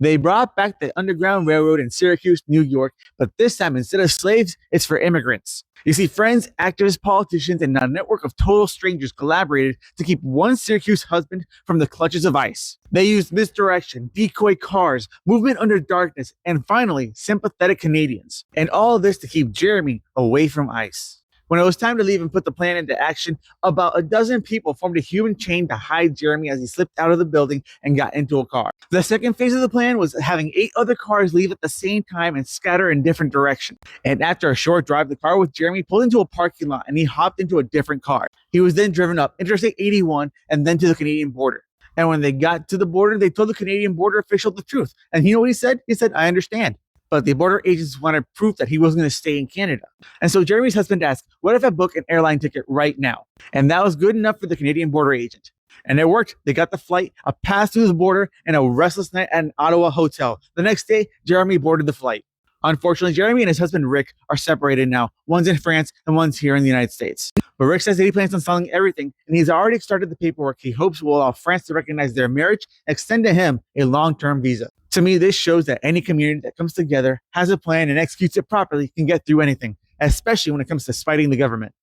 They brought back the Underground Railroad in Syracuse, New York, but this time instead of slaves, it's for immigrants. You see, friends, activists, politicians, and a network of total strangers collaborated to keep one Syracuse husband from the clutches of ICE. They used misdirection, decoy cars, movement under darkness, and finally, sympathetic Canadians. And all of this to keep Jeremy away from ICE. When it was time to leave and put the plan into action, about a dozen people formed a human chain to hide Jeremy as he slipped out of the building and got into a car. The second phase of the plan was having 8 other cars leave at the same time and scatter in different directions. And after a short drive, the car with Jeremy pulled into a parking lot and he hopped into a different car. He was then driven up Interstate 81 and then to the Canadian border. And when they got to the border, they told the Canadian border official the truth. And you know what he said? He said, "I understand." But the border agents wanted proof that he wasn't going to stay in Canada. And so Jeremy's husband asked, "What if I book an airline ticket right now?" And that was good enough for the Canadian border agent. And it worked. They got the flight, a pass through the border, and a restless night at an Ottawa hotel. The next day, Jeremy boarded the flight. Unfortunately, Jeremy and his husband Rick are separated now. One's in France and one's here in the United States. But Rick says that he plans on selling everything, and he's already started the paperwork he hopes will allow France to recognize their marriage and extend to him a long-term visa. To me, this shows that any community that comes together, has a plan, and executes it properly can get through anything, especially when it comes to fighting the government.